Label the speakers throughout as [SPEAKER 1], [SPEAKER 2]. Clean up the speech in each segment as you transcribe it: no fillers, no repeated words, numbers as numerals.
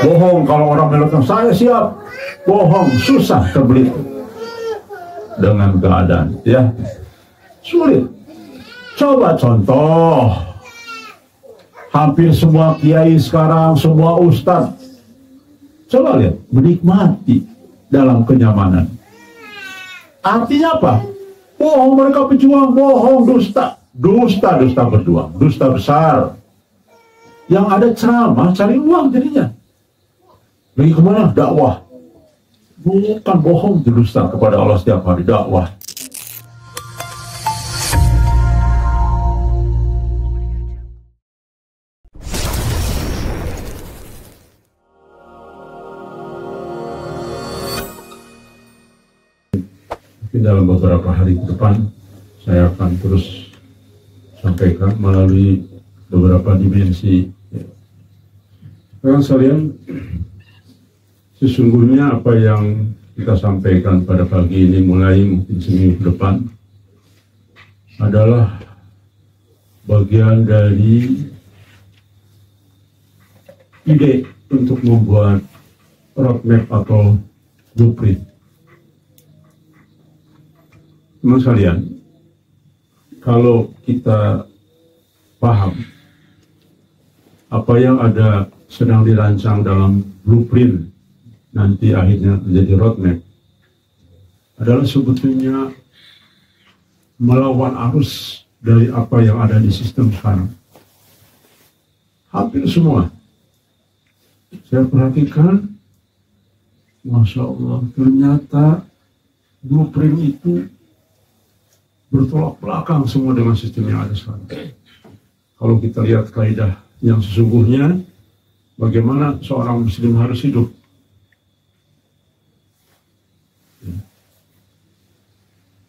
[SPEAKER 1] Bohong kalau orang bilang saya siap, bohong, susah terbelit dengan keadaan, ya, sulit. Coba contoh, hampir semua kiai sekarang, semua ustadz, coba lihat, menikmati dalam kenyamanan. Artinya apa? Bohong, mereka pejuang, bohong, dusta, dusta berjuang, dusta besar. Yang ada ceramah, cari uang jadinya. Lagi kemana? Dakwah. Bukan bohong, dusta kepada Allah setiap hari, dakwah. Dalam beberapa hari ke depan saya akan terus sampaikan melalui beberapa dimensi. Rekan sekalian, sesungguhnya apa yang kita sampaikan pada pagi ini mulai mungkin seminggu ke depan adalah bagian dari ide untuk membuat roadmap atau blueprint. Teman sekalian, kalau kita paham apa yang ada sedang dirancang dalam blueprint nanti akhirnya menjadi roadmap adalah sebetulnya melawan arus dari apa yang ada di sistem sekarang. Hampir semua saya perhatikan, Masya Allah, ternyata blueprint itu bertolak belakang semua dengan sistem yang ada sekarang. Kalau kita lihat kaidah yang sesungguhnya, bagaimana seorang muslim harus hidup.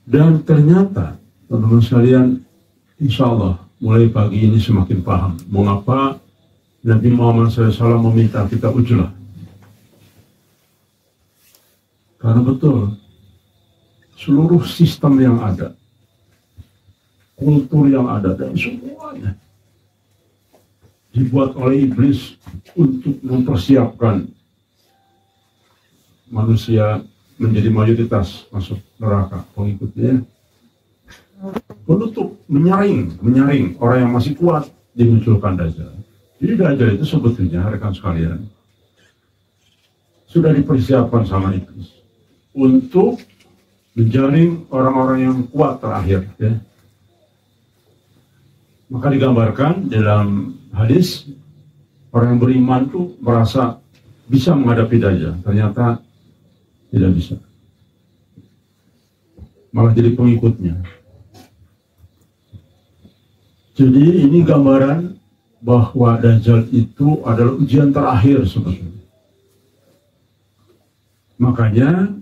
[SPEAKER 1] Dan ternyata, teman-teman sekalian, insya Allah, mulai pagi ini semakin paham mengapa Nabi Muhammad SAW meminta kita ujlah. Karena betul, seluruh sistem yang ada, kultur yang ada, dan semuanya dibuat oleh iblis untuk mempersiapkan manusia menjadi mayoritas masuk neraka pengikutnya. Penutup, menyaring orang yang masih kuat, dimunculkan Dajjal. Jadi Dajjal itu sebetulnya, rekan sekalian, sudah dipersiapkan sama iblis untuk menjaring orang-orang yang kuat terakhir, ya. Maka digambarkan dalam hadis, orang yang beriman tuh merasa bisa menghadapi Dajjal, ternyata tidak bisa, malah jadi pengikutnya. Jadi ini gambaran bahwa Dajjal itu adalah ujian terakhir sebetulnya. Makanya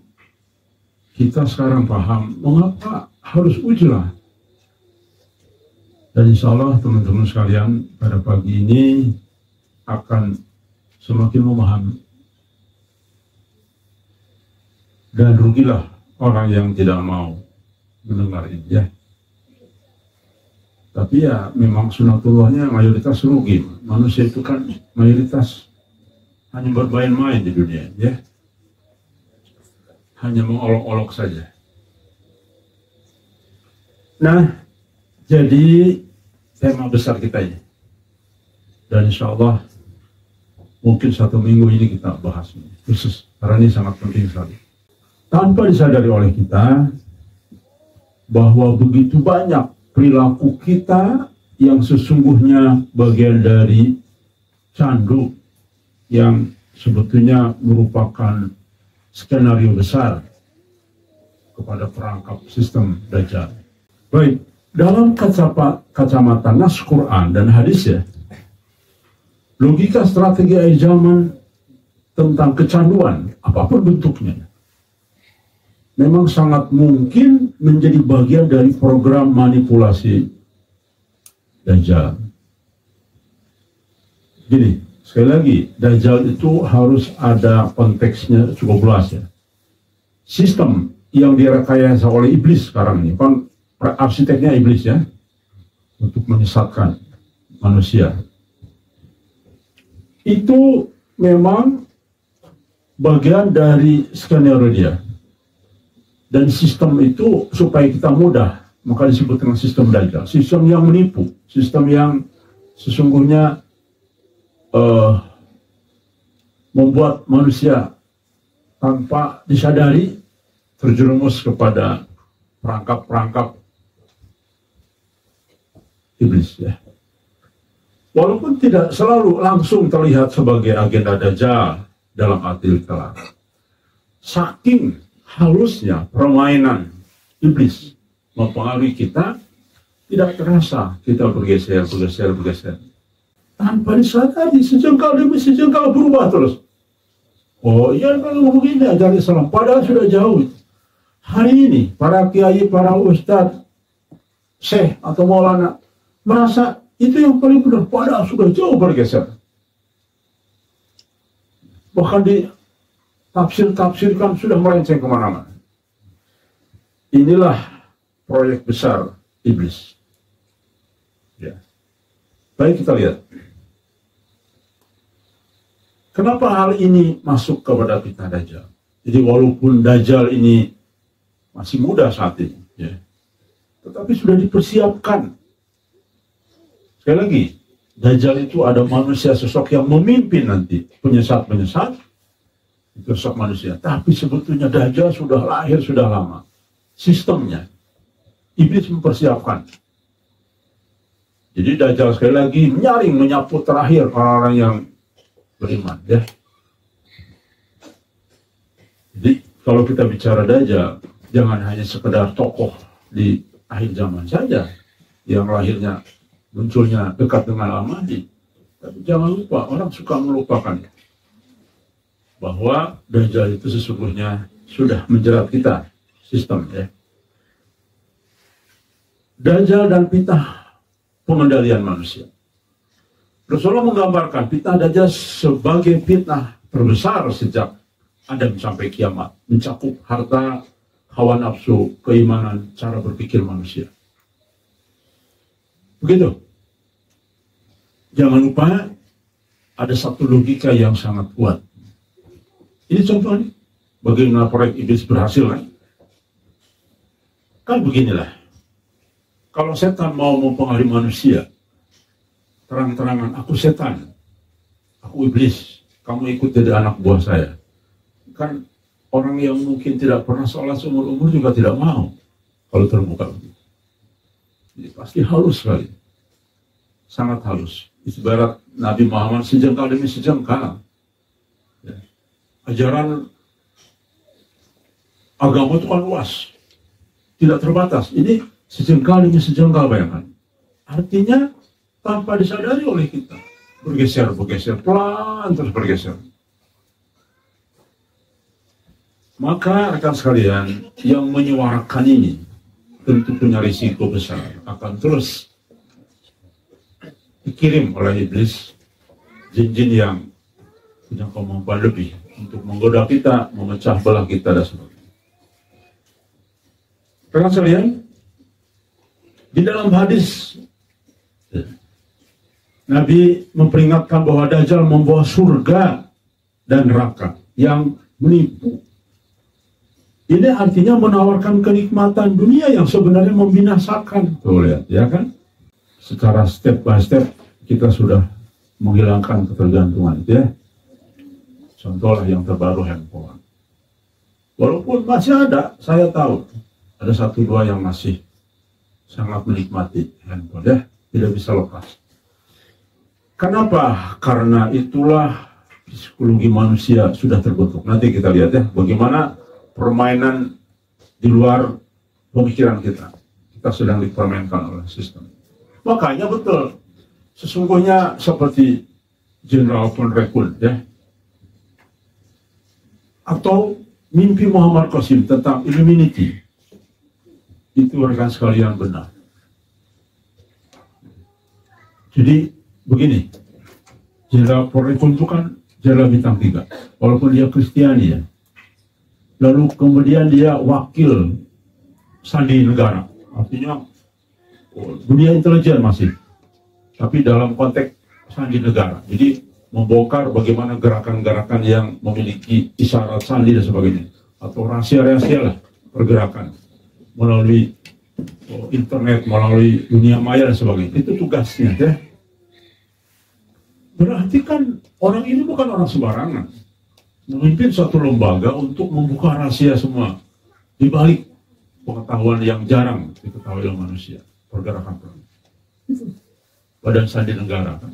[SPEAKER 1] kita sekarang paham mengapa harus ujlah. Dan insya Allah teman-teman sekalian pada pagi ini akan semakin memahami. Dan rugilah orang yang tidak mau mendengar ini, ya. Tapi ya memang sunatullahnya mayoritas rugi. Manusia itu kan mayoritas hanya bermain-main di dunia, ya. Hanya mengolok-olok saja. Nah, jadi tema besar kita ini, dan insya Allah mungkin 1 minggu ini kita bahas ini khusus karena ini sangat penting sekali. Tanpa disadari oleh kita bahwa begitu banyak perilaku kita yang sesungguhnya bagian dari candu yang sebetulnya merupakan skenario besar kepada perangkap sistem Dajjal. Baik, dalam kacamata nas Quran dan hadis, ya, logika strategi akhir zaman tentang kecanduan apapun bentuknya memang sangat mungkin menjadi bagian dari program manipulasi Dajjal. Gini, sekali lagi, Dajjal itu harus ada konteksnya cukup luas, ya. Sistem yang direkayasa oleh iblis sekarang ini, kan arsiteknya iblis, ya, untuk menyesatkan manusia. Itu memang bagian dari skenario dia. Dan sistem itu supaya kita mudah, maka disebut dengan sistem Dajjal. Sistem yang menipu, sistem yang sesungguhnya membuat manusia tanpa disadari terjerumus kepada perangkap-perangkap iblis, ya. Walaupun tidak selalu langsung terlihat sebagai agenda Dajjal dalam arti literal. Saking halusnya permainan iblis mempengaruhi kita, tidak terasa kita bergeser. Tanpa disadari, sejengkal demi sejengkal berubah terus. Oh iya, kalau begini ajar Islam, padahal sudah jauh. Hari ini, para kiai, para ustadz, syekh atau maulana, merasa itu yang paling benar, padahal sudah jauh bergeser. Bahkan ditafsir-tafsirkan sudah melenceng kemana-mana. Inilah proyek besar iblis. Ya. Baik, kita lihat. Kenapa hal ini masuk kepada fitnah Dajjal? Jadi walaupun Dajjal ini masih muda saat ini, ya, tetapi sudah dipersiapkan. Sekali lagi, Dajjal itu ada manusia, sosok yang memimpin nanti, penyesat-penyesat, itu sosok manusia. Tapi sebetulnya Dajjal sudah lahir, sudah lama. Sistemnya, iblis mempersiapkan. Jadi Dajjal sekali lagi menyaring, menyapu terakhir orang-orang yang beriman, ya. Jadi kalau kita bicara Dajjal, jangan hanya sekedar tokoh di akhir zaman saja yang lahirnya munculnya dekat dengan Al-Mahdi. Tapi jangan lupa, orang suka melupakan bahwa Dajjal itu sesungguhnya sudah menjerat kita, sistem, ya. Dajjal dan fitnah pengendalian manusia. Rasulullah menggambarkan fitnah Dajjal sebagai fitnah terbesar sejak Adam sampai kiamat, mencakup harta, hawa nafsu, keimanan, cara berpikir manusia. Begitu. Jangan lupa ada satu logika yang sangat kuat. Ini contohnya bagaimana proyek iblis berhasil, kan? Kan beginilah. Kalau setan mau mempengaruhi manusia, terang-terangan, aku setan, aku iblis, kamu ikut jadi anak buah saya. Kan orang yang mungkin tidak pernah sholat seumur umur juga tidak mau kalau terbuka begitu. Jadi pasti halus sekali, sangat halus. Ibarat Nabi Muhammad sejengkal demi sejengkal. Ya. Ajaran agama itu kan luas, tidak terbatas. Ini sejengkal demi sejengkal, bayangkan. Artinya tanpa disadari oleh kita, bergeser, pelan terus bergeser. Maka rekan sekalian, yang menyuarakan ini tentu punya risiko besar, akan terus dikirim oleh iblis, jin-jin yang punya kemampuan lebih untuk menggoda kita, memecah belah kita dan sebagainya. Rekan sekalian, di dalam hadis Nabi memperingatkan bahwa Dajjal membawa surga dan neraka yang menipu. Ini artinya menawarkan kenikmatan dunia yang sebenarnya membinasakan. Tuh lihat, ya kan? Secara step by step kita sudah menghilangkan ketergantungan, ya. Contohlah yang terbaru, handphone. Walaupun masih ada, saya tahu ada 1-2 yang masih sangat menikmati handphone, ya, tidak bisa lepas. Kenapa? Karena itulah psikologi manusia sudah terbentuk. Nanti kita lihat, ya, bagaimana permainan di luar pemikiran kita. Kita sedang dipermainkan oleh sistem. Makanya betul, sesungguhnya seperti Jenderal von Rekun, ya, atau mimpi Muhammad Qasim tentang Illuminati, itu rekan sekalian benar. Jadi begini, Jenderal von Rekun itu kan Jenderal bintang 3, walaupun dia Kristiani, ya. Lalu kemudian dia wakil sandi negara, artinya dunia intelijen masih, tapi dalam konteks sandi negara. Jadi membongkar bagaimana gerakan-gerakan yang memiliki isyarat sandi dan sebagainya, atau rahasia-rahasia lah pergerakan melalui internet, melalui dunia maya dan sebagainya. Itu tugasnya ya. Berarti kan orang ini bukan orang sembarangan, memimpin suatu lembaga untuk membuka rahasia semua di balik pengetahuan yang jarang diketahui oleh manusia, pergerakan itu badan sandi negara kan.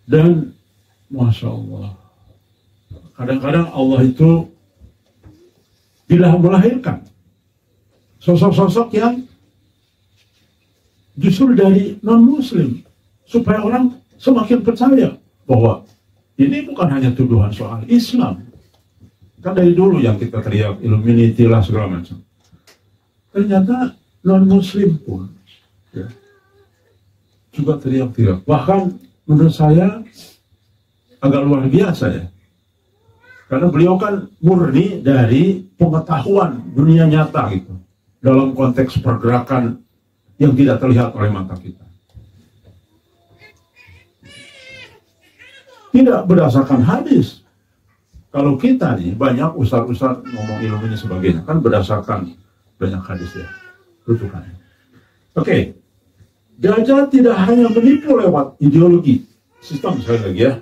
[SPEAKER 1] Dan Masya Allah, kadang-kadang Allah itu bila melahirkan sosok-sosok yang justru dari non-muslim, supaya orang semakin percaya bahwa ini bukan hanya tuduhan soal Islam. Kan dari dulu yang kita teriak Illuminati lah segala macam. Ternyata non-muslim pun ya, juga teriak-teriak. Bahkan menurut saya agak luar biasa ya. Karena beliau kan murni dari pengetahuan dunia nyata gitu. Dalam konteks pergerakan yang tidak terlihat oleh mata kita. Tidak berdasarkan hadis. Kalau kita nih, banyak ustaz-ustaz ngomong ilmu ini sebagainya, kan berdasarkan banyak hadis ya. Rujukannya. Oke. Dajjal tidak hanya menipu lewat ideologi, sistem sekali lagi ya,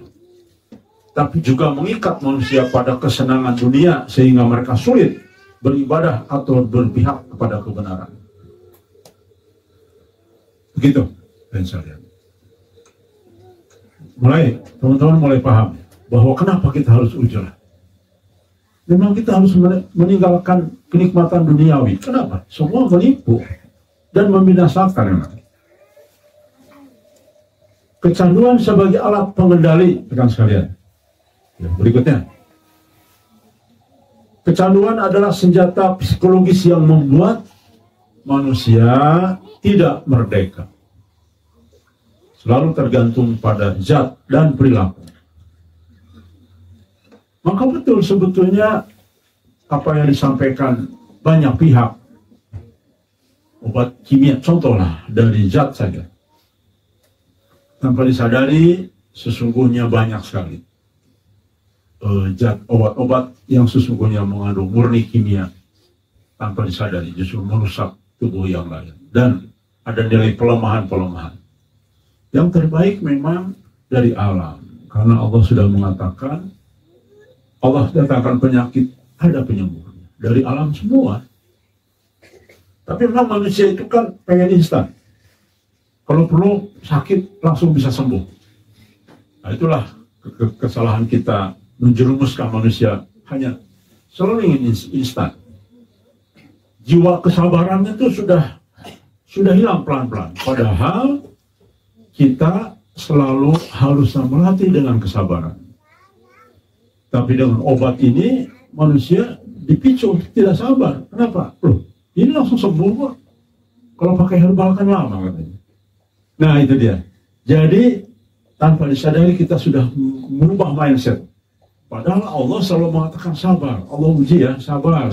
[SPEAKER 1] tapi juga mengikat manusia pada kesenangan dunia sehingga mereka sulit beribadah atau berpihak kepada kebenaran. Begitu, dan saya. Teman-teman mulai paham bahwa kenapa kita harus ujrah. Memang kita harus meninggalkan kenikmatan duniawi. Kenapa? Semua menipu dan membinasakan memang. Kecanduan sebagai alat pengendali, rekan sekalian. Ya, berikutnya. Kecanduan adalah senjata psikologis yang membuat manusia tidak merdeka. Selalu tergantung pada zat dan perilaku. Maka betul sebetulnya apa yang disampaikan banyak pihak. Obat kimia, contohlah dari zat saja. Tanpa disadari, sesungguhnya banyak sekali zat obat-obat yang sesungguhnya mengandung murni kimia. Tanpa disadari, justru merusak tubuh yang lain. Dan ada nilai pelemahan-pelemahan. Yang terbaik memang dari alam. Karena Allah sudah mengatakan, Allah datangkan penyakit, ada penyembuhnya. Dari alam semua. Tapi memang manusia itu kan pengen instan. Kalau perlu sakit, langsung bisa sembuh. Nah itulah kesalahan kita menjerumuskan manusia hanya selalu ingin instan. Jiwa kesabarannya itu sudah hilang pelan-pelan. Padahal kita selalu harus melatih dengan kesabaran. Tapi dengan obat ini, manusia dipicu tidak sabar. Kenapa? Loh, ini langsung sembuh kok. Kalau pakai herbal kan lama katanya. Nah itu dia. Jadi, tanpa disadari kita sudah merubah mindset. Padahal Allah selalu mengatakan sabar. Allah uji ya, sabar.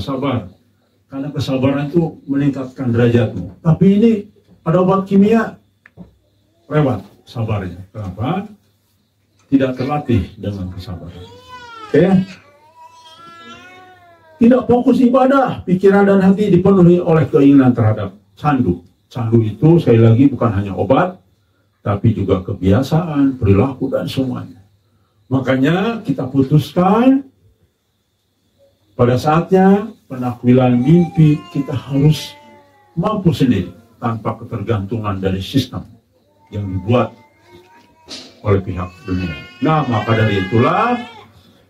[SPEAKER 1] Karena kesabaran itu meningkatkan derajatmu. Tapi ini ada obat kimia, lewat sabarnya. Kenapa? Tidak terlatih dengan kesabaran. Oke? Tidak fokus ibadah, pikiran dan hati dipenuhi oleh keinginan terhadap candu. Candu itu sekali lagi bukan hanya obat, tapi juga kebiasaan, perilaku dan semuanya. Makanya kita putuskan pada saatnya penakwilan mimpi kita harus mampu sendiri tanpa ketergantungan dari sistem yang dibuat oleh pihak dunia. Nah, maka dari itulah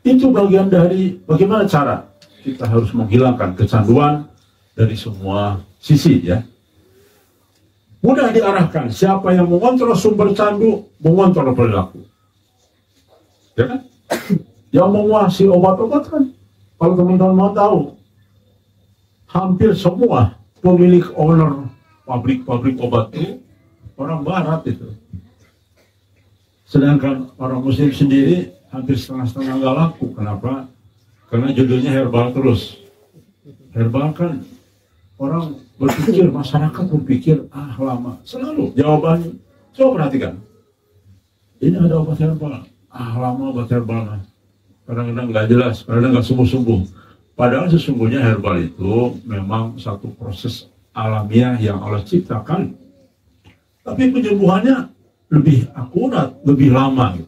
[SPEAKER 1] itu bagian dari bagaimana cara kita harus menghilangkan kecanduan dari semua sisi ya. Mudah diarahkan, siapa yang mengontrol sumber candu, mengontrol perilaku. Ya kan? Yang menguasai obat-obatan, kalau teman-teman mau tahu, hampir semua pemilik owner pabrik-pabrik obat itu orang barat itu. Sedangkan orang muslim sendiri hampir setengah-setengah nggak laku. Kenapa? Karena judulnya herbal terus. Herbal kan orang berpikir, masyarakat berpikir, lama. Selalu jawabannya, coba perhatikan. Ini ada obat herbal. Lama obat herbal. Kadang-kadang nggak jelas, kadang-kadang nggak sembuh-sembuh. Padahal sesungguhnya herbal itu memang satu proses alamiah yang Allah ciptakan. Tapi penyembuhannya lebih akurat, lebih lama.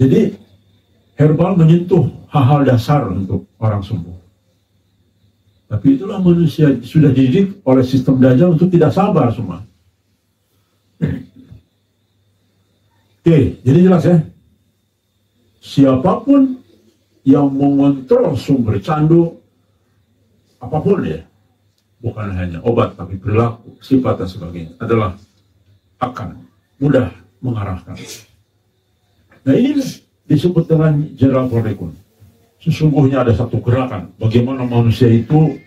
[SPEAKER 1] Jadi herbal menyentuh hal-hal dasar untuk orang sembuh. Tapi itulah manusia sudah dididik oleh sistem Dajjal untuk tidak sabar semua. Oke, jadi jelas ya. Siapapun yang mengontrol sumber candu, apapun ya, bukan hanya obat, tapi perilaku, sifat dan sebagainya, adalah akan mudah mengarahkan. Nah ini disebut dengan General Prodekun. Sesungguhnya ada satu gerakan, bagaimana manusia itu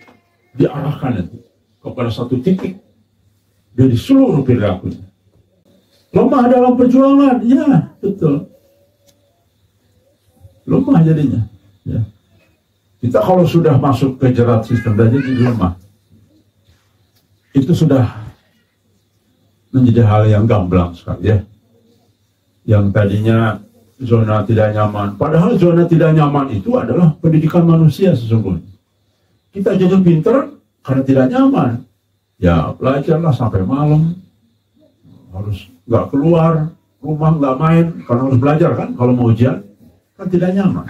[SPEAKER 1] diarahkan itu kepada satu titik dari seluruh perilakunya. Lemah dalam perjuangan, ya betul. Lemah jadinya. Ya. Kita kalau sudah masuk ke jerat sistem Dajjal jadi lemah. Itu sudah menjadi hal yang gamblang sekali ya. Yang tadinya zona tidak nyaman. Padahal zona tidak nyaman itu adalah pendidikan manusia sesungguhnya. Kita jadi pinter karena tidak nyaman. Ya belajarlah sampai malam. Harus nggak keluar rumah, nggak main karena harus belajar kan. Kalau mau ujian kan tidak nyaman.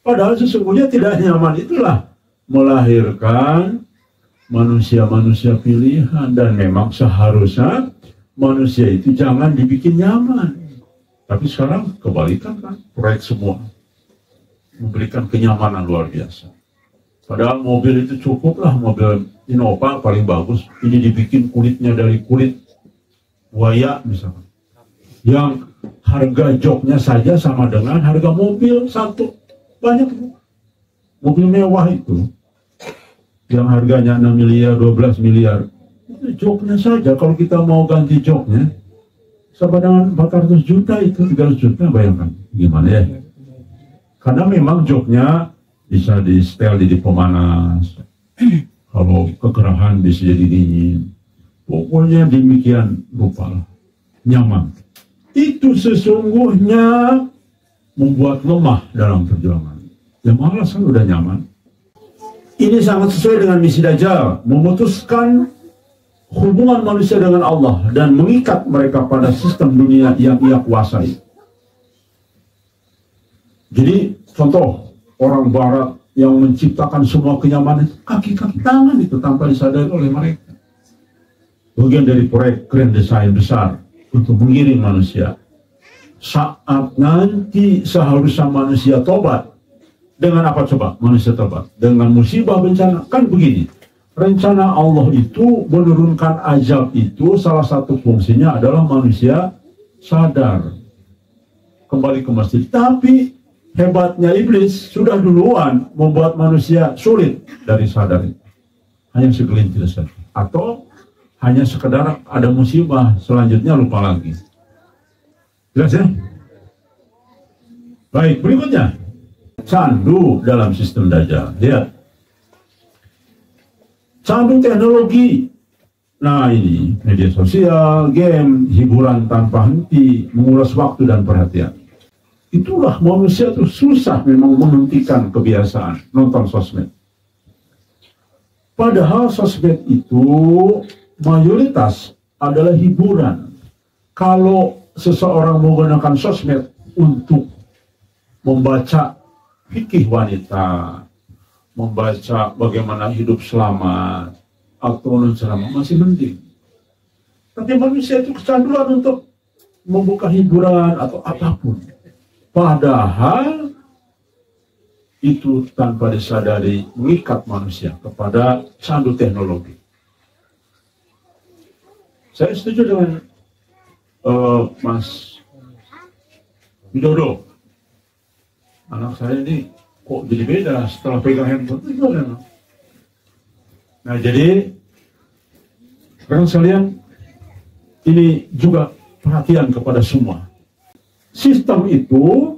[SPEAKER 1] Padahal sesungguhnya tidak nyaman itulah melahirkan manusia-manusia pilihan. Dan memang seharusnya manusia itu jangan dibikin nyaman. Tapi sekarang kebalikan kan, proyek semua memberikan kenyamanan luar biasa. Padahal mobil itu cukuplah, mobil Innova paling bagus. Ini dibikin kulitnya dari kulit buaya misalkan. Yang harga joknya saja sama dengan harga mobil satu. Banyak mobil mewah itu yang harganya 6 miliar, 12 miliar. Itu joknya saja, kalau kita mau ganti joknya sama dengan 400 juta itu 300 juta, bayangkan gimana ya. Karena memang joknya bisa di setel jadi pemanas, kalau kekerahan bisa jadi dingin. Pokoknya demikian rupa nyaman. Itu sesungguhnya membuat lemah dalam perjuangan. Ya malas kan udah nyaman. Ini sangat sesuai dengan misi Dajjal, memutuskan hubungan manusia dengan Allah dan mengikat mereka pada sistem dunia yang ia kuasai. Jadi contoh orang Barat yang menciptakan semua kenyamanan, kaki-kaki tangan itu tanpa disadari oleh mereka. Bagian dari proyek grand design besar untuk mengiring manusia. Saat nanti seharusnya manusia tobat. Dengan apa coba manusia tobat? Dengan musibah bencana. Kan begini, rencana Allah itu menurunkan azab itu salah satu fungsinya adalah manusia sadar. Kembali ke masjid. Tapi hebatnya iblis sudah duluan membuat manusia sulit dari sadar itu. Hanya segelintir saja. Atau hanya sekedar ada musibah, selanjutnya lupa lagi. Jelas ya? Baik, berikutnya. Candu dalam sistem Dajjal. Lihat. Candu teknologi. Nah ini, media sosial, game, hiburan tanpa henti, menguras waktu dan perhatian. Itulah manusia tuh susah memang menghentikan kebiasaan nonton sosmed. Padahal sosmed itu mayoritas adalah hiburan. Kalau seseorang menggunakan sosmed untuk membaca fikih wanita, membaca bagaimana hidup selamat atau non-selamat masih penting. Tapi manusia itu kecanduan untuk membuka hiburan atau apapun. Padahal itu tanpa disadari mengikat manusia kepada candu teknologi. Saya setuju dengan Mas Widodo. Anak saya ini kok jadi beda setelah pegang handphone itu kan. Nah jadi rekan sekalian, ini juga perhatian kepada semua. Sistem itu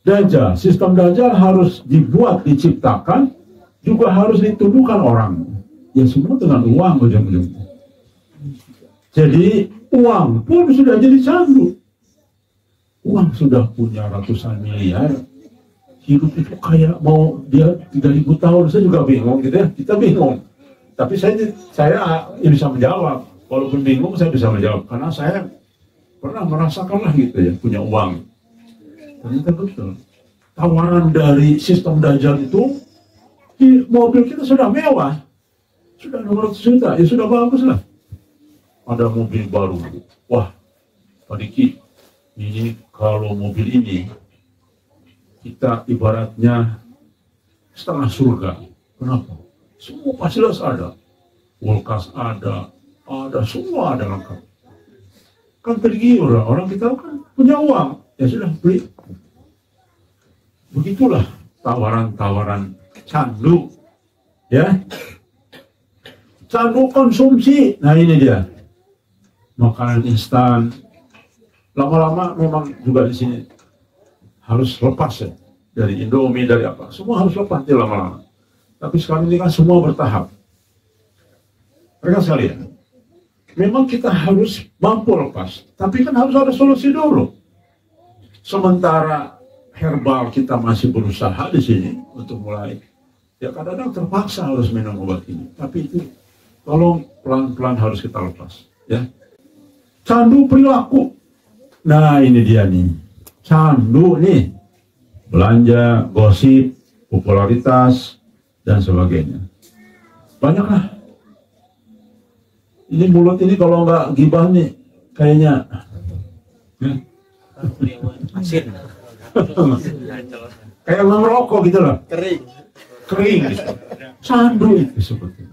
[SPEAKER 1] Dajjal, sistem Dajjal harus dibuat, diciptakan, juga harus dituduhkan orang. Ya semua dengan uang ujung-ujungnya. Jadi uang pun sudah jadi candu. uang sudah punya ratusan miliar, hidup itu kayak mau dia 3.000 tahun, saya juga bingung gitu ya, kita bingung. Tapi saya bisa menjawab, walaupun bingung saya bisa menjawab, karena saya pernah merasakan lah gitu ya, punya uang. Ternyata betul, tawaran dari sistem Dajjal itu, mobil kita sudah mewah, sudah 600 juta, ya sudah bagus lah. Ada mobil baru, wah Pak Diki, ini kalau mobil ini kita ibaratnya setengah surga. Kenapa? Semua fasilitas ada, kulkas ada semua ada lengkap. Kan tergiur orang kita kan punya uang, ya sudah beli. Begitulah tawaran-tawaran candu, ya, candu konsumsi. Nah ini dia, makanan instan. Lama-lama memang juga di sini harus lepas ya, dari Indomie, dari apa, semua harus lepas ya lama-lama. Tapi sekarang ini kan semua bertahap. Mereka sekalian, memang kita harus mampu lepas, tapi kan harus ada solusi dulu. Sementara herbal kita masih berusaha di sini untuk mulai, ya kadang-kadang terpaksa harus minum obat ini. Tapi itu tolong pelan-pelan harus kita lepas, ya. Candu perilaku. Nah ini dia nih, candu nih, belanja, gosip, popularitas, dan sebagainya. Banyaklah. Ini mulut ini kalau nggak gibah nih, kayaknya
[SPEAKER 2] asin.
[SPEAKER 1] Kayak ngerokok gitu loh. Kering gitu. Candu itu seperti itu.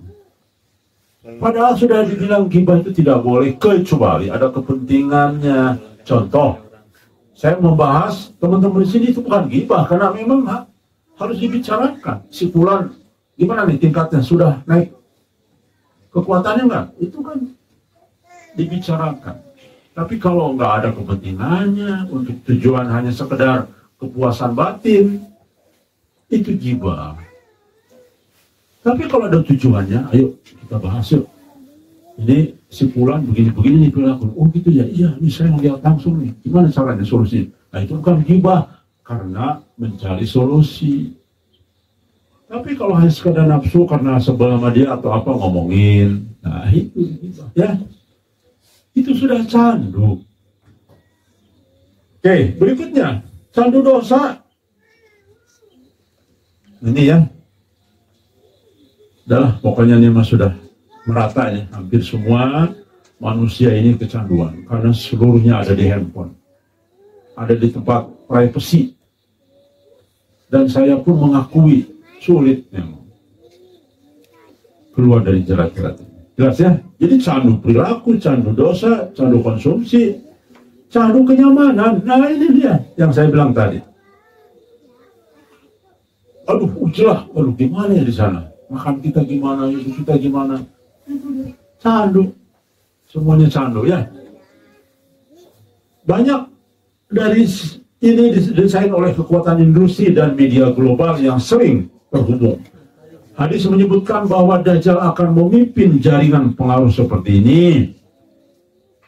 [SPEAKER 1] Padahal sudah dibilang gibah itu tidak boleh, kecuali ada kepentingannya. Contoh, saya membahas teman-teman di sini itu bukan gibah, karena memang harus dibicarakan. Si fulan gimana nih tingkatnya, sudah naik kekuatannya enggak? Itu kan dibicarakan. Tapi kalau nggak ada kepentingannya, untuk tujuan hanya sekedar kepuasan batin, itu gibah. Tapi kalau ada tujuannya, ayo kita bahas yuk. Ini si fulan begini-begini nih perilaku. Oh gitu ya, iya ini saya melihat langsung nih. Gimana caranya solusi? Nah itu bukan gibah, karena mencari solusi. Tapi kalau hanya sekadar nafsu karena sebel sama dia atau apa ngomongin, nah itu gibah, ya. Itu sudah candu. Oke, berikutnya candu dosa. Ini ya. Udahlah, pokoknya ini mah sudah merata ya, hampir semua manusia ini kecanduan karena seluruhnya ada di handphone, ada di tempat privasi, dan saya pun mengakui sulit memang keluar dari jerat-jerat ini. Jelas ya? Jadi candu perilaku, candu dosa, candu konsumsi, candu kenyamanan. Nah ini dia yang saya bilang tadi. Aduh, ujilah, aduh gimana ya di sana? Makan kita gimana, hidup kita gimana? Candu, semuanya candu ya. Banyak dari ini didesain oleh kekuatan industri dan media global yang sering terhubung. Hadis menyebutkan bahwa Dajjal akan memimpin jaringan pengaruh seperti ini.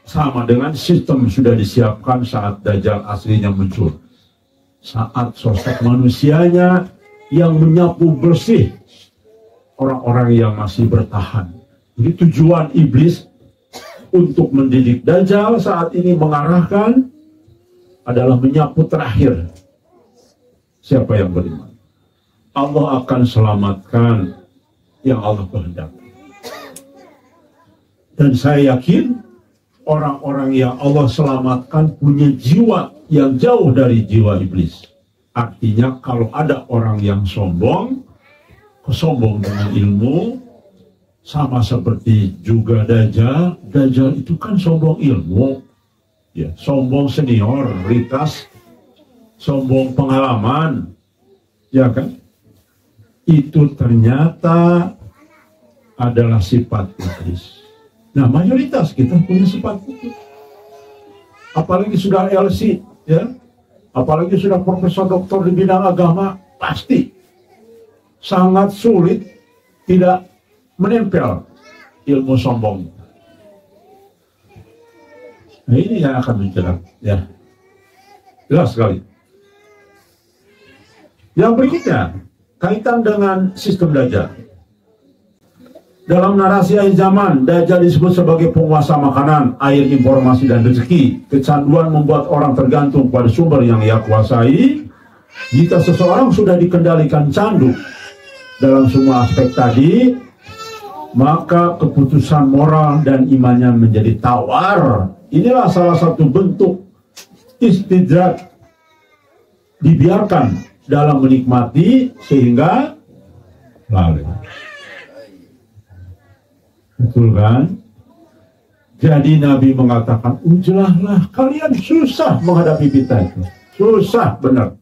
[SPEAKER 1] Sama dengan sistem sudah disiapkan saat Dajjal aslinya muncul. Saat sosok manusianya yang menyapu bersih orang-orang yang masih bertahan. Jadi tujuan iblis untuk mendidik Dajjal saat ini mengarahkan adalah menyapu terakhir siapa yang beriman. Allah akan selamatkan yang Allah kehendaki. Dan saya yakin orang-orang yang Allah selamatkan punya jiwa yang jauh dari jiwa iblis. Artinya kalau ada orang yang sombong, kesombong dengan ilmu, sama seperti juga Dajjal. Dajjal itu kan sombong ilmu, ya, sombong senioritas, sombong pengalaman, ya kan? Itu ternyata adalah sifat iblis. Nah, mayoritas kita punya sifat itu. Apalagi sudah LC, ya, apalagi sudah profesor doktor di bidang agama, pasti sangat sulit tidak menempel ilmu sombong. Nah, ini yang akan menjerat, ya. Jelas sekali. Yang berikutnya, kaitan dengan sistem Dajjal. Dalam narasi akhir zaman, Dajjal disebut sebagai penguasa makanan, air, informasi, dan rezeki. Kecanduan membuat orang tergantung pada sumber yang ia kuasai. Jika seseorang sudah dikendalikan candu dalam semua aspek tadi, maka keputusan moral dan imannya menjadi tawar. Inilah salah satu bentuk istidraj, dibiarkan dalam menikmati sehingga lalai. Betul kan? Jadi Nabi mengatakan, ujelahlah, kalian susah menghadapi kita itu. Susah benar.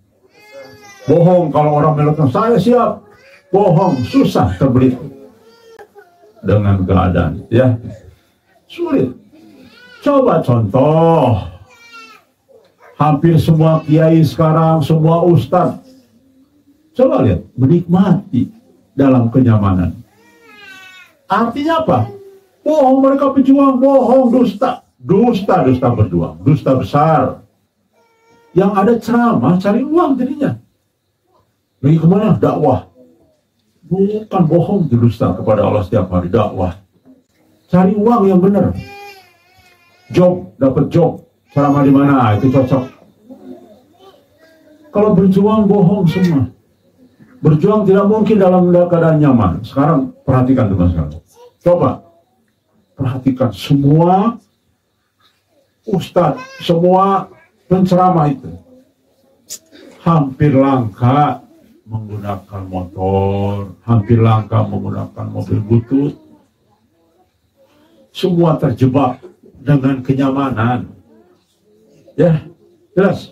[SPEAKER 1] Bohong kalau orang melakukan, saya siap. Bohong, susah terbelit dengan keadaan, ya. Sulit. Coba contoh. Hampir semua kiai sekarang, semua ustadz, coba lihat, menikmati dalam kenyamanan. Artinya apa? Bohong, mereka pejuang, bohong, dusta. Dusta berjuang, dusta besar. Yang ada ceramah, cari uang jadinya. Lagi kemana? Dakwah. Bukan bohong, dusta kepada Allah setiap hari, dakwah. Cari uang yang benar. Job, dapat job. Ceramah di mana? Itu cocok. Kalau berjuang, bohong semua. Berjuang tidak mungkin dalam keadaan nyaman. Sekarang perhatikan teman-teman. Coba perhatikan semua ustadz, semua penceramah itu hampir langka menggunakan motor, hampir langka menggunakan mobil butut. Semua terjebak dengan kenyamanan. Ya, jelas.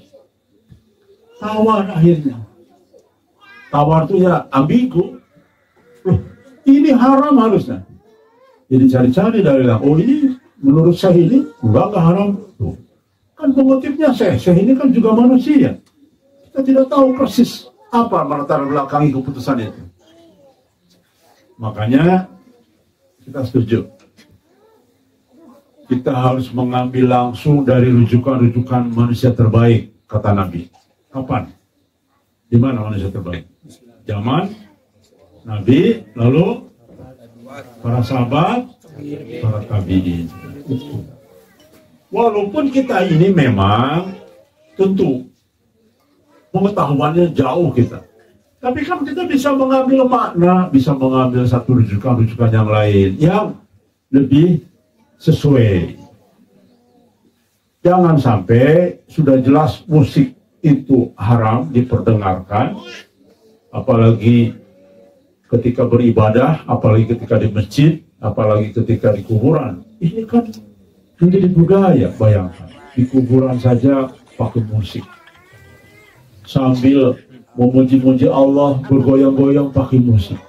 [SPEAKER 1] Tawar akhirnya. Tawar itu ya ambigu. Loh, ini haram harusnya. Jadi cari-cari dalilnya. Oh ini menurut saya ini enggak haram. Tuh. Kan pengutipnya saya ini kan juga manusia. Kita tidak tahu persis apa melatar belakangi keputusan itu. Makanya kita setuju. Kita harus mengambil langsung dari rujukan-rujukan manusia terbaik, kata Nabi. Kapan? Di mana manusia terbaik? Zaman Nabi, lalu para sahabat, para tabi'in. Walaupun kita ini memang tentu pengetahuannya jauh kita, tapi kan kita bisa mengambil makna, bisa mengambil satu rujukan-rujukan yang lain yang lebih sesuai. Jangan sampai sudah jelas musik itu haram diperdengarkan, apalagi ketika beribadah, apalagi ketika di masjid, apalagi ketika di kuburan. Ini kan menjadi budaya. Bayangkan, di kuburan saja pakai musik, sambil memuji-muji Allah, bergoyang-goyang pakai musik.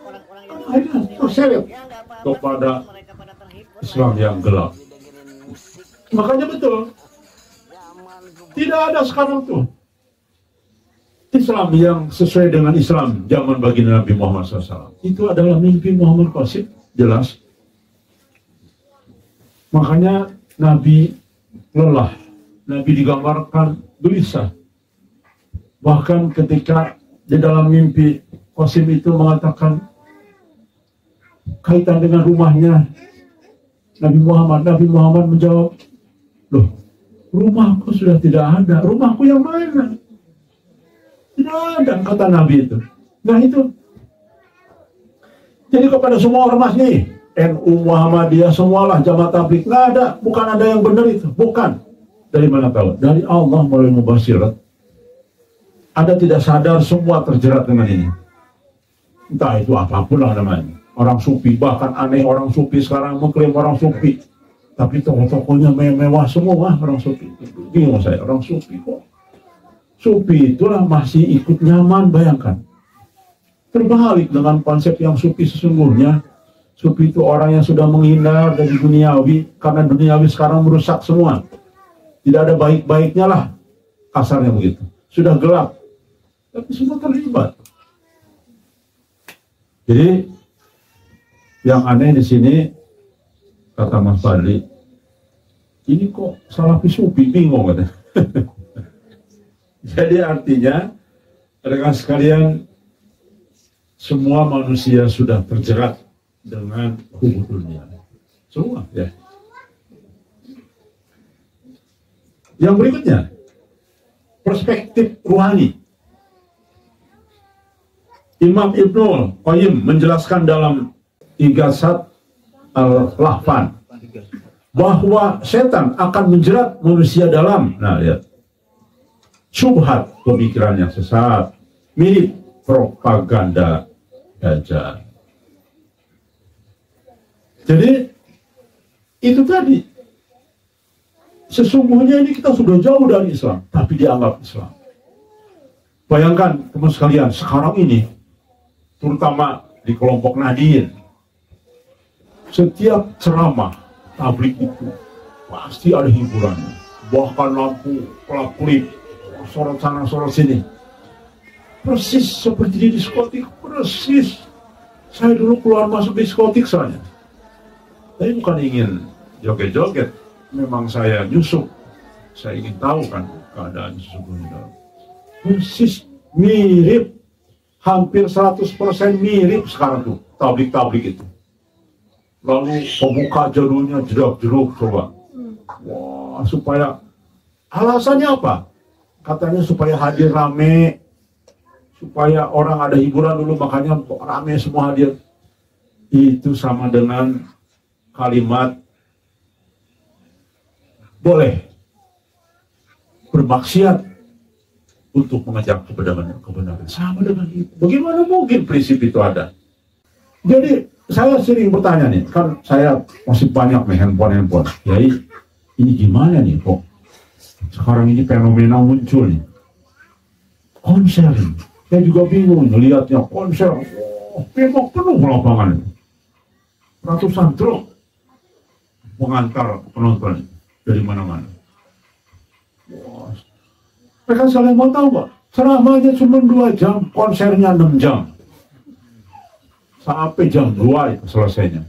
[SPEAKER 1] Ada terseret kepada Islam yang gelap. Makanya betul, tidak ada sekarang tuh Islam yang sesuai dengan Islam zaman baginda Nabi Muhammad SAW. Itu adalah mimpi Muhammad Qasim, jelas. Makanya Nabi lelah, Nabi digambarkan gelisah. Bahkan ketika di dalam mimpi Qasim itu mengatakan kaitan dengan rumahnya Nabi Muhammad menjawab, loh, rumahku sudah tidak ada, rumahku yang mana? Tidak ada, kata Nabi itu. Nah itu. Jadi kepada semua ormas nih, NU, Muhammadiyah, semualah jamaah tabligh, nggak ada, bukan ada yang benar itu, bukan. Dari mana tahu? Dari Allah melalui mubasyirat. Ada tidak sadar semua terjerat dengan ini. Entah itu apapun lah namanya. Orang sufi, bahkan aneh orang sufi sekarang mengklaim orang sufi. Tapi toko-tokonya mewah semua orang sufi. Bingung saya, orang sufi kok. Sufi itulah masih ikut nyaman, bayangkan. Terbalik dengan konsep yang sufi sesungguhnya. Sufi itu orang yang sudah menghindar dari duniawi, karena duniawi sekarang merusak semua. Tidak ada baik-baiknya lah, kasarnya begitu. Sudah gelap, tapi semua terlibat. Jadi yang aneh di sini, kata Mas Fadli, ini kok salafi sufi, bingung katanya. Jadi artinya, rekan sekalian, semua manusia sudah terjerat dengan hubungan dunia. Semua, ya. Yang berikutnya, perspektif rohani. Imam Ibnul Qayyim menjelaskan dalam Ighatsat Al-Lahfan bahwa setan akan menjerat manusia dalam, lihat, syubhat, pemikiran yang sesat, mirip propaganda dajjal. Jadi itu tadi, sesungguhnya ini kita sudah jauh dari Islam, tapi dianggap Islam. Bayangkan teman sekalian, sekarang ini, terutama di kelompok Nahdien, setiap ceramah tablik itu pasti ada hiburannya, bahkan lampu, kelap-kelip, sorot sana, sorot sini, persis seperti di diskotik, persis. Saya dulu keluar masuk diskotik soalnya. Saya bukan ingin joget-joget, memang saya nyusup. Saya ingin tahu kan keadaan sesungguhnya. Persis mirip, hampir 100% mirip sekarang tuh tablik-tablik itu. Lalu pembuka jadulnya jerak-jeruk, coba. Wah, supaya alasannya apa? Katanya supaya hadir rame, supaya orang ada hiburan dulu, makanya rame semua hadir. Itu sama dengan kalimat boleh bermaksiat untuk mengajak kebenaran. Sama dengan itu. Bagaimana mungkin prinsip itu ada? Jadi saya sering bertanya nih, kan saya masih banyak nih handphone. Jadi ini gimana nih kok sekarang ini fenomena muncul nih, konser. Saya juga bingung melihatnya, konser, memang penuh lapangan, ratusan truk mengantar penonton dari mana-mana. Mereka saling mau tahu Pak, ceramahnya cuma 2 jam, konsernya 6 jam. Sampai jam 2 itu selesainya.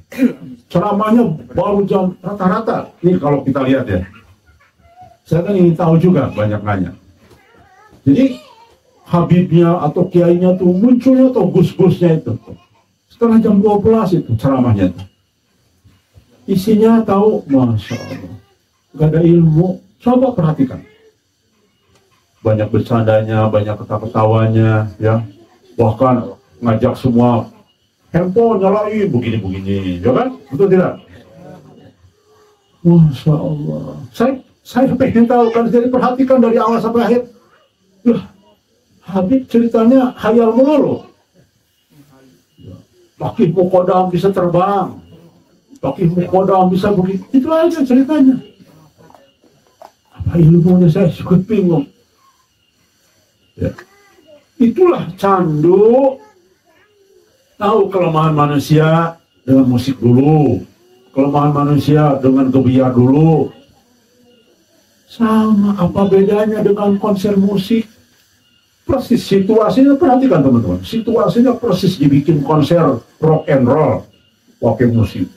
[SPEAKER 1] Ceramahnya baru jam rata-rata. Ini kalau kita lihat ya. Saya kan ingin tahu juga, banyak nanya. Jadi habibnya atau kiainya tuh munculnya atau gus-gusnya itu setelah jam 12 itu ceramahnya itu. Isinya tahu, Masya Allah, gak ada ilmu. Coba perhatikan, banyak bercandanya, banyak ketawa-ketawanya, ya, bahkan ngajak semua handphone nyalain begini-begini, ya kan? Betul tidak? Masya Allah, saya pengen tahu kan, jadi perhatikan dari awal sampai akhir. Habib ceritanya khayal melulu. Pakih Mukodam bisa terbang, Pakih Mukodam bisa begitu, itu aja ceritanya. Apa ilmunya, saya suka bingung. Ya. Itulah candu. Tahu kelemahan manusia dengan musik dulu, kelemahan manusia dengan gebiar dulu. Sama, apa bedanya dengan konser musik? Persis situasinya, perhatikan teman-teman, situasinya persis dibikin konser rock and roll, pakai musik,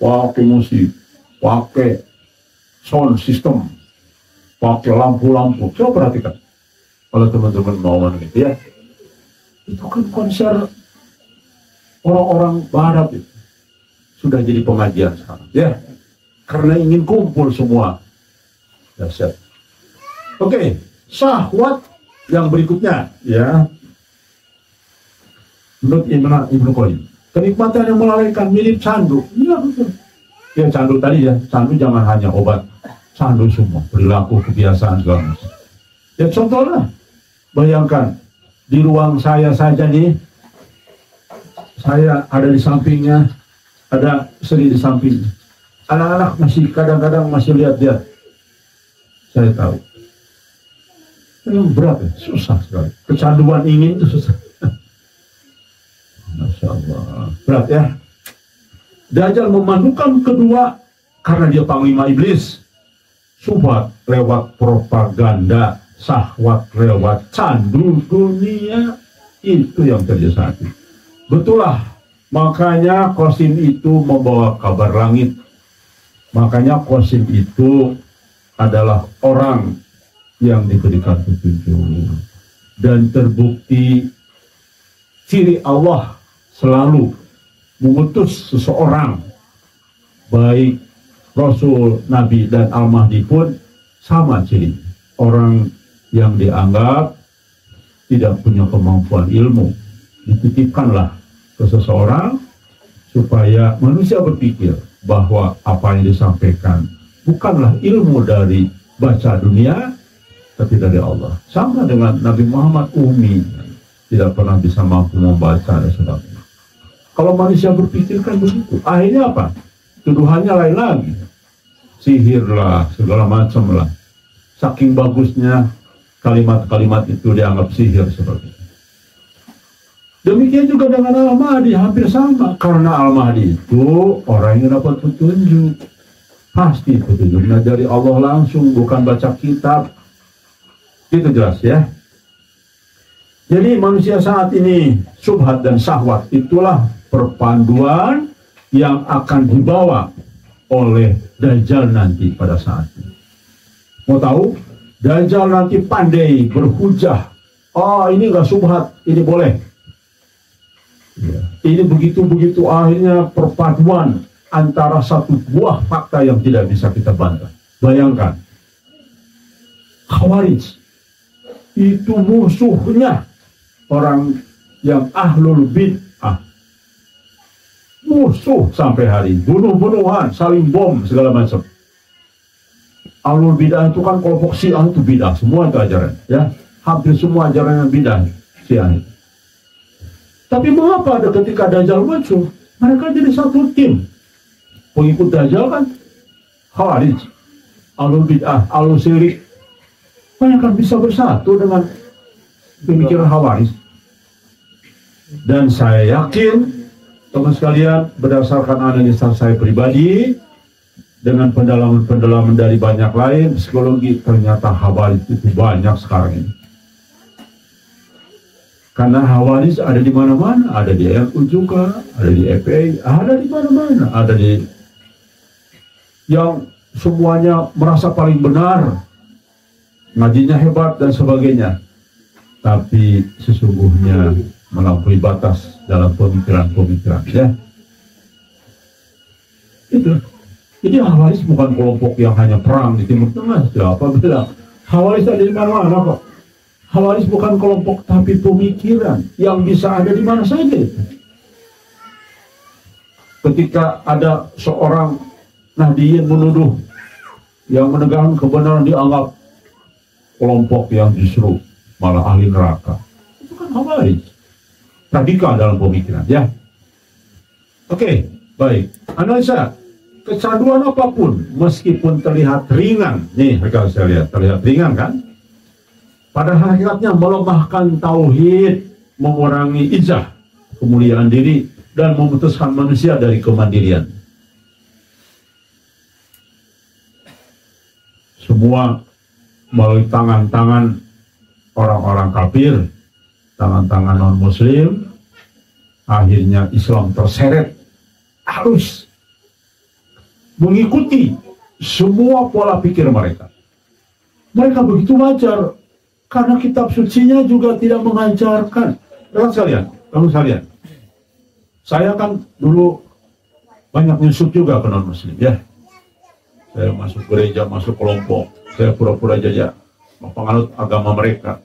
[SPEAKER 1] pakai sound system, pakai lampu-lampu. Coba perhatikan, kalau teman-teman mau gitu ya, itu kan konser orang-orang barat itu sudah jadi pengajian sekarang, ya, karena ingin kumpul semua. Dahsyat. Oke, syahwat yang berikutnya, ya, menurut Ibnu Qayyim, kenikmatan yang melalaikan mirip candu. Iya betul. Ya candu tadi ya, candu jangan hanya obat, candu semua, perilaku, kebiasaan segala macam. Ya contohnya, bayangkan di ruang saya saja nih, saya ada di sampingnya, ada istri di sampingnya. Anak-anak masih kadang-kadang masih lihat-lihat. Saya tahu. Memang berat ya, susah sekali. Kecanduan ingin itu susah. Masya Allah, berat ya. Dajjal memandukan kedua karena dia panglima iblis. Syubhat lewat propaganda, syahwat lewat candu dunia, itu yang terjadi. Betul lah, makanya Qasim itu membawa kabar langit. Makanya Qasim itu adalah orang yang diberikan petunjuk. dan terbukti ciri Allah selalu mengutus seseorang, baik Rasul, Nabi, dan Al-Mahdi pun sama ciri. Orang yang dianggap tidak punya kemampuan ilmu dititipkanlah ke seseorang supaya manusia berpikir bahwa apa yang disampaikan bukanlah ilmu dari baca dunia, tapi dari Allah. Sama dengan Nabi Muhammad ummi, tidak pernah bisa mampu membaca dan sebagainya. Kalau manusia berpikirkan begitu, akhirnya apa? Tuduhannya lain lagi, sihir lah, segala macam lah. Saking bagusnya kalimat-kalimat itu dianggap sihir seperti itu. Demikian juga dengan Al-Mahdi, hampir sama. Karena Al-Mahdi itu orang yang dapat petunjuk. Pasti petunjuknya dari Allah langsung, bukan baca kitab. Itu jelas ya. Jadi manusia saat ini, syubhat dan syahwat, itulah perpanduan yang akan dibawa oleh Dajjal nanti pada saat ini. Mau tahu? Dajjal nanti pandai berhujah. Oh, ini enggak syubhat, ini boleh. Ya. Ini begitu-begitu, akhirnya perpaduan antara satu buah fakta yang tidak bisa kita bantah. Bayangkan, Khawarij itu musuhnya orang yang ahlul bid'ah. Musuh sampai hari, bunuh-bunuhan, saling bom, segala macam. Ahlul bid'ah itu kan kelompok Syiah itu bid'ah, semua itu ajaran, ya. Hampir semua ajaran yang bid'ah Syiah. Tapi mengapa ada ketika Dajjal muncul, mereka jadi satu tim. Pengikut Dajjal kan Khawarij, Ahlul bid'ah, Ahlul syirik. Mereka kan bisa bersatu dengan pemikiran Khawarij. Dan saya yakin, teman sekalian, berdasarkan analisa saya pribadi, dengan pendalaman-pendalaman dari banyak lain, psikologi, ternyata Khawarij itu banyak sekarang ini. Karena Khawarij ada di mana-mana, ada di NU juga, ada di FPI, ada di mana-mana, ada di yang semuanya merasa paling benar, ngajinya hebat dan sebagainya, tapi sesungguhnya melampaui batas dalam pemikiran-pemikiran, ya. Itu. Jadi Khawarij bukan kelompok yang hanya perang di Timur Tengah, siapa bilang? Khawarij ada di mana-mana kok. Khawarij bukan kelompok, tapi pemikiran yang bisa ada di mana saja. Ketika ada seorang Nahdiyin menuduh yang menegakkan kebenaran dianggap kelompok yang justru malah ahli neraka. Itu kan Khawarij. Radikal dalam pemikiran, ya. Oke, baik. Analisa. Kecanduan apapun, meskipun terlihat ringan, nih kalau saya lihat, terlihat ringan kan? Pada hakikatnya melemahkan tauhid, mengurangi izzah, kemuliaan diri, dan memutuskan manusia dari kemandirian. Semua melalui tangan-tangan orang-orang kafir, tangan-tangan non-muslim, akhirnya Islam terseret arus mengikuti semua pola pikir mereka. Mereka begitu wajar karena kitab sucinya juga tidak mengajarkan. Kamu sekalian, saya kan dulu banyak nyusup juga ke non-muslim, ya. Saya masuk gereja, masuk kelompok, saya pura-pura jadi penganut agama mereka.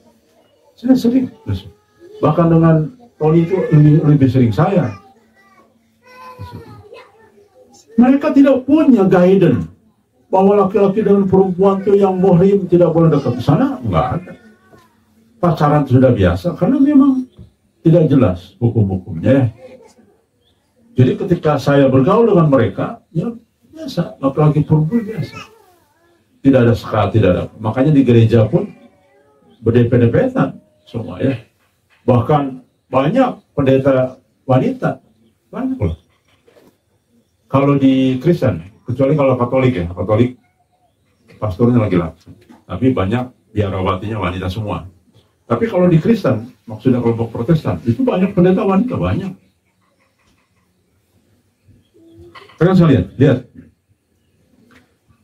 [SPEAKER 1] Saya sering nyusup. Bahkan dengan Tony itu lebih sering saya. Mereka tidak punya guidance bahwa laki-laki dengan perempuan itu yang muhrim tidak boleh dekat ke sana, enggak ada. Pacaran sudah biasa karena memang tidak jelas hukum-hukumnya. Jadi ketika saya bergaul dengan mereka, ya biasa, laki-laki perempuan biasa. Tidak ada sekat, tidak ada. Makanya di gereja pun berdempet-dempetan semua, ya. Bahkan banyak pendeta wanita, banyak loh. Kalau di Kristen, kecuali kalau Katolik, ya, Katolik pastornya laki-laki, tapi banyak biarawatinya wanita semua. Tapi kalau di Kristen, maksudnya kelompok Protestan, itu banyak pendeta wanita, banyak. Sekarang saya lihat.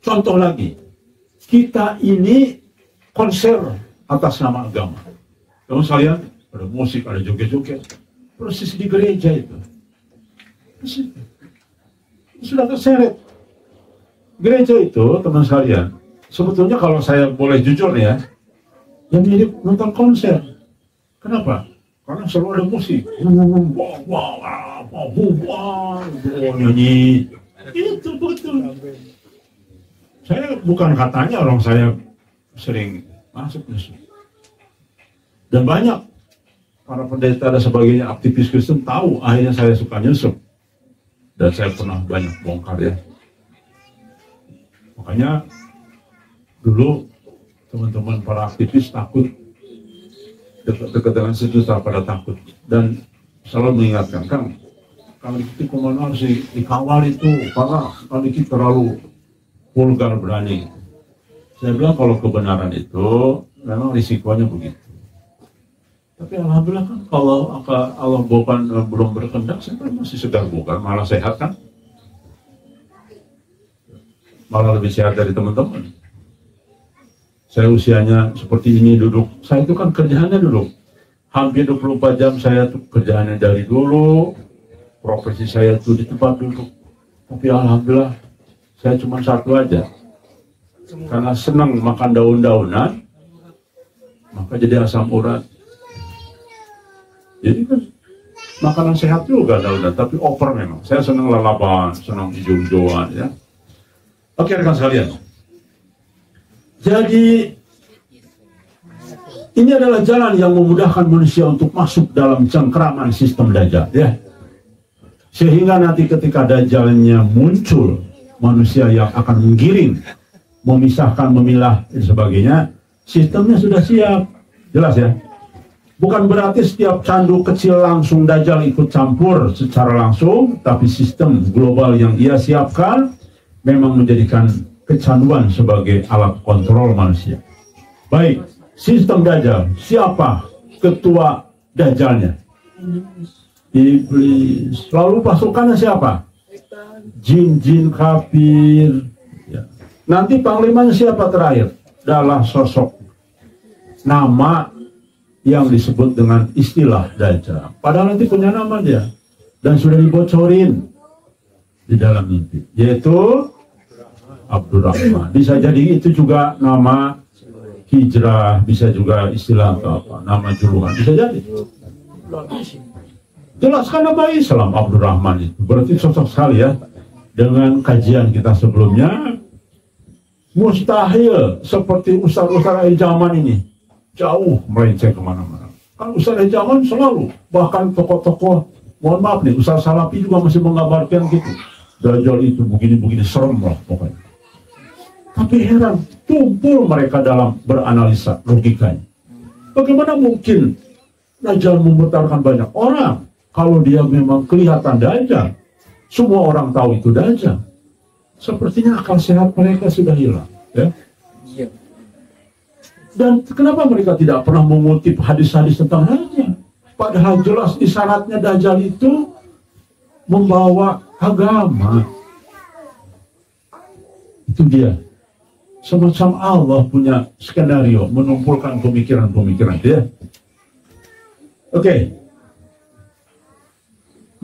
[SPEAKER 1] Contoh lagi, kita ini konser atas nama agama. Teman sekalian, ada musik, ada joget-joget, persis di gereja itu. Persis. Sudah terseret. Gereja itu, teman sekalian, sebetulnya kalau saya boleh jujur nih ya, yang mirip nonton konser. Kenapa? Karena selalu ada musik. Nyanyi. Itu betul. Saya bukan katanya orang saya sering masuk musik. Dan banyak para pendeta dan sebagainya, aktivis Kristen tahu akhirnya saya suka nyusup. Dan saya pernah banyak bongkar ya. Makanya dulu teman-teman para aktivis takut, dekat-dekat dengan sejuta pada takut. Dan selalu mengingatkan, Kang, kalau itu kemana harus dikawal itu, karena kalau itu terlalu vulgar berani. Saya bilang kalau kebenaran itu memang risikonya begitu. Tapi alhamdulillah kan kalau Allah bukan belum berkehendak, saya kan masih segar bukan, malah sehat kan? Malah lebih sehat dari teman-teman. Saya usianya seperti ini duduk, saya itu kan kerjaannya duduk. Hampir 24 jam saya tuh kerjaannya dari dulu, profesi saya tuh di tempat duduk. Tapi alhamdulillah, saya cuma satu aja. Karena senang makan daun-daunan, maka jadi asam urat. Jadi kan makanan sehat juga daunan, tapi over memang. Saya senang lalapan, senang hijau-hijauan ya. Oke rekan sekalian. Jadi ini adalah jalan yang memudahkan manusia untuk masuk dalam cengkraman sistem Dajjal ya. Sehingga nanti ketika Dajjalnya muncul, manusia yang akan menggiring, memisahkan, memilah dan sebagainya, sistemnya sudah siap. Jelas ya. Bukan berarti setiap candu kecil langsung Dajjal ikut campur secara langsung, tapi sistem global yang ia siapkan memang menjadikan kecanduan sebagai alat kontrol manusia. Baik, sistem Dajjal, siapa ketua Dajjalnya? Iblis. Lalu pasukannya siapa? Jin-jin kafir. Ya. Nanti panglimanya siapa terakhir? Adalah sosok nama yang disebut dengan istilah Dajjal. Padahal nanti punya nama dia. Dan sudah dibocorin di dalam mimpi. Yaitu Abdurrahman. Bisa jadi itu juga nama hijrah. Bisa juga istilah atau apa. Nama julukan. Bisa jadi. Jelaskan nama Islam Abdurrahman itu. Berarti cocok sekali ya. Dengan kajian kita sebelumnya. Mustahil seperti ustaz-ustaz zaman ini. Jauh melenceng kemana-mana. Kan Ustaz zaman selalu, bahkan tokoh-tokoh, mohon maaf nih, Ustaz Salafi juga masih mengabarkan gitu. Dajjal itu begini-begini, serem lah pokoknya. Tapi heran, tumpul mereka dalam beranalisa logikanya. Bagaimana mungkin Dajjal memutarkan banyak orang, kalau dia memang kelihatan Dajjal, semua orang tahu itu Dajjal. Sepertinya akal sehat mereka sudah hilang. Ya. Dan kenapa mereka tidak pernah mengutip hadis-hadis tentang Dajjal? Padahal jelas isyaratnya Dajjal itu membawa agama. Itu dia. Semacam Allah punya skenario, menumpulkan pemikiran-pemikiran dia. Oke.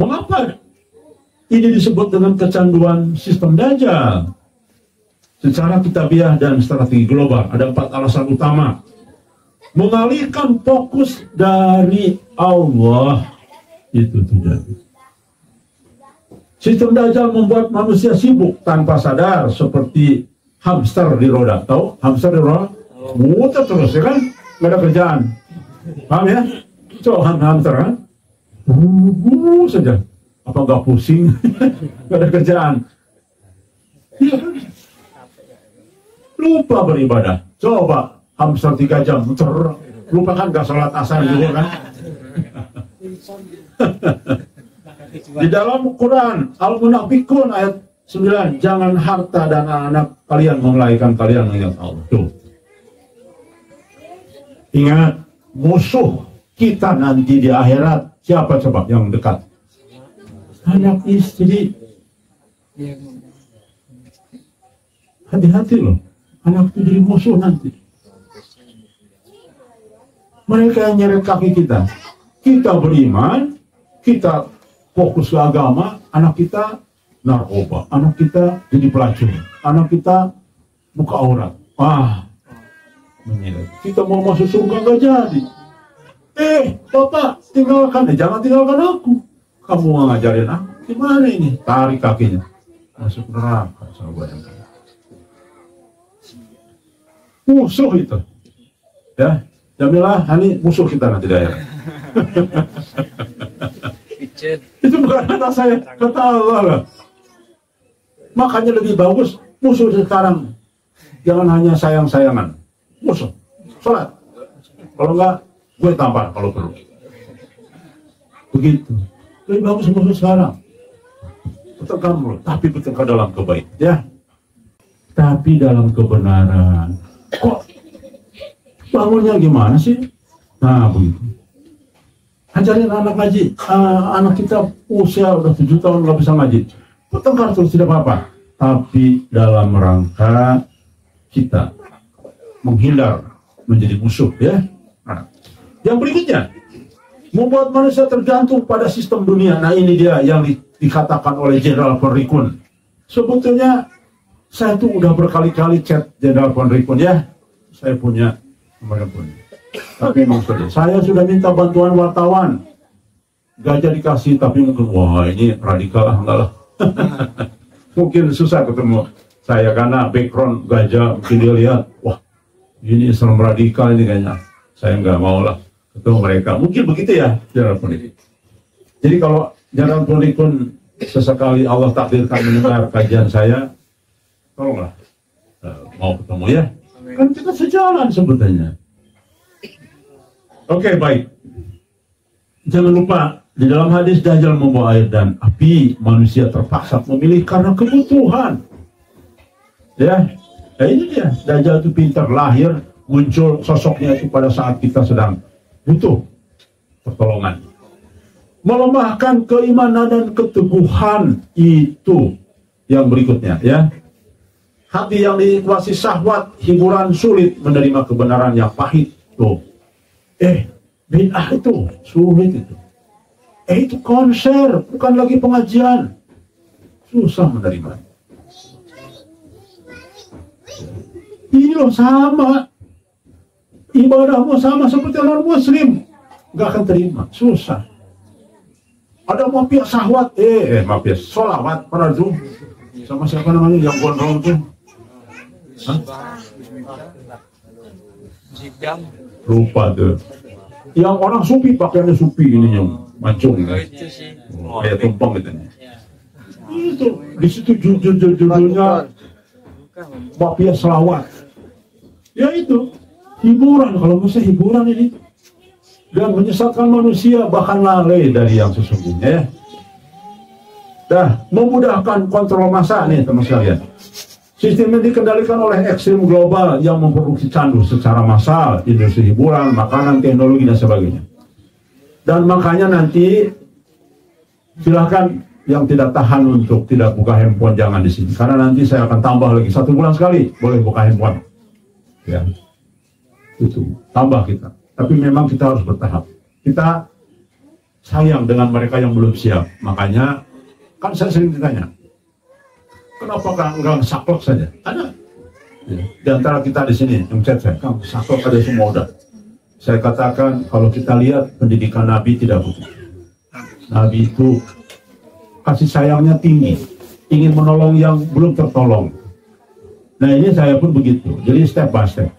[SPEAKER 1] Mengapa ini disebut dengan kecanduan sistem Dajjal? Secara kitabiah dan strategi global, ada 4 alasan utama. Mengalihkan fokus dari Allah. Itu terjadi. Sistem Dajjal membuat manusia sibuk tanpa sadar, seperti hamster di roda. Tahu? Hamster di roda? Muter terus, ya kan? Nggak ada kerjaan. Paham ya? Coba hamster kan? Saja. Apa nggak pusing? Nggak ada kerjaan. Iya kan? Lupa beribadah. Coba hamster 3 jam muter. Lupa kan gak sholat asar juga kan. Di dalam Quran Al-Munafikun ayat 9, jangan harta dan anak kalian melahirkan kalian mengingat Allah. Tuh. Ingat, musuh kita nanti di akhirat siapa coba yang dekat? Anak istri. Hati-hati loh. Anak itu jadi musuh nanti. Mereka yang nyeret kaki kita. Kita beriman, kita fokus ke agama, anak kita narkoba, anak kita jadi pelacur, anak kita buka aurat. Menyeret. Kita mau masuk surga nggak jadi. Bapak, tinggalkan, jangan tinggalkan aku. Kamu mau ngajarin aku, gimana ini? Tarik kakinya, masuk neraka. Saya bayangkan. Musuh itu, ya. Jamilah, ini musuh kita nanti daerah. Itu bukan kata saya, kata Allah lah. Makanya lebih bagus musuh sekarang. Jangan hanya sayang-sayangan. Musuh, sholat. Kalau enggak, gue tampar kalau perlu. Begitu. Lebih bagus musuh sekarang. Bertengkar dulu, tapi bertengkar dalam kebaikan, ya. Tapi dalam kebenaran. Kok bangunnya gimana sih? Nah, begitu. Ajarin anak ngaji. Anak kita usia udah 7 tahun nggak bisa ngaji. Bertengkar terus tidak apa-apa. Tapi dalam rangka kita menghindar menjadi musuh, ya. Nah, yang berikutnya, membuat manusia tergantung pada sistem dunia. Nah, ini dia yang dikatakan oleh Jenderal Von Rikun. Sebetulnya saya tuh udah berkali-kali chat Jenderal Von Rikun, ya. Saya punya nomor pun. Tapi maksudnya, saya sudah minta bantuan wartawan. Gajah dikasih, tapi mungkin, wah ini radikal lah, enggak lah. Mungkin susah ketemu saya, karena background gajah, mungkin dia lihat, wah ini Islam radikal ini kayaknya. Saya nggak mau lah ketemu mereka. Mungkin begitu ya, Jenderal Von Rikun. Jadi kalau Jenderal Von Rikun sesekali Allah takdirkan mendengar kajian saya, tolonglah mau ketemu, ya. Kan kita sejalan sebetulnya. Oke, baik. Jangan lupa, di dalam hadis Dajjal membawa air dan api, manusia terpaksa memilih karena kebutuhan. Ya, ini dia. Dajjal itu pintar, lahir, muncul sosoknya itu pada saat kita sedang butuh pertolongan. Melemahkan keimanan dan keteguhan, itu yang berikutnya, ya. Hati yang dikuasai syahwat, hiburan, sulit menerima kebenaran yang pahit. Tuh. Bid'ah itu sulit itu. Itu konser, bukan lagi pengajian. Susah menerima. Ini loh sama. Ibadahmu sama seperti orang muslim. Gak akan terima, susah. Ada mafias syahwat, mafias sholawat, pernah tuh. Sama siapa namanya yang gondrong tuh? Lupa tuh. Yang orang supi pakaiannya supi ini yang mancung kan? Kayak tumpeng gitu. Itu di situ judulnya mafia selawat. Ya itu hiburan, kalau bisa hiburan ini, dan menyesatkan manusia bahkan lalai dari yang sesungguhnya. Memudahkan kontrol massa nih teman sekalian. Sistem ini dikendalikan oleh ekstrim global yang memproduksi candu secara massal, industri hiburan, makanan, teknologi, dan sebagainya. Dan makanya nanti silahkan yang tidak tahan untuk tidak buka handphone jangan di sini, karena nanti saya akan tambah lagi 1 bulan sekali boleh buka handphone. Ya, itu tambah kita. Tapi memang kita harus bertahap. Kita sayang dengan mereka yang belum siap. Makanya kan saya sering ditanya, kenapa enggak saklek saja? Ada. Ya. Di antara kita di sini yang chat saya, Kang, saklek ada semua udah. Saya katakan kalau kita lihat pendidikan Nabi tidak begitu. Nabi itu kasih sayangnya tinggi, ingin menolong yang belum tertolong. Nah ini saya pun begitu. Jadi step by step.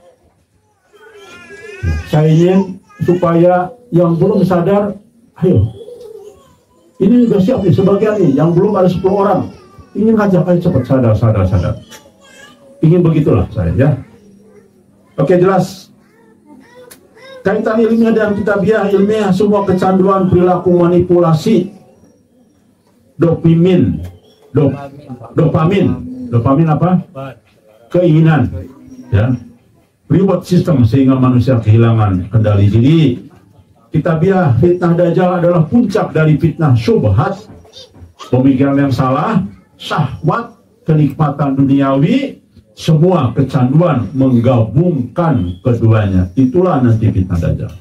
[SPEAKER 1] Saya ingin supaya yang belum sadar, ayo. Ini udah siap nih sebagian nih, yang belum ada 10 orang. Ingin ngajak ayo cepat sadar. Ingin begitulah saya, ya. Oke, jelas. Kaitan ilmiah dan kitabiah ilmiah, semua kecanduan perilaku manipulasi dopamin apa? Keinginan, ya. Reward system sehingga manusia kehilangan kendali diri. Kitabiah fitnah Dajjal adalah puncak dari fitnah syubhat, pemikiran yang salah, syahwat, kenikmatan duniawi, semua kecanduan menggabungkan keduanya. Itulah nanti fitnah Dajjal.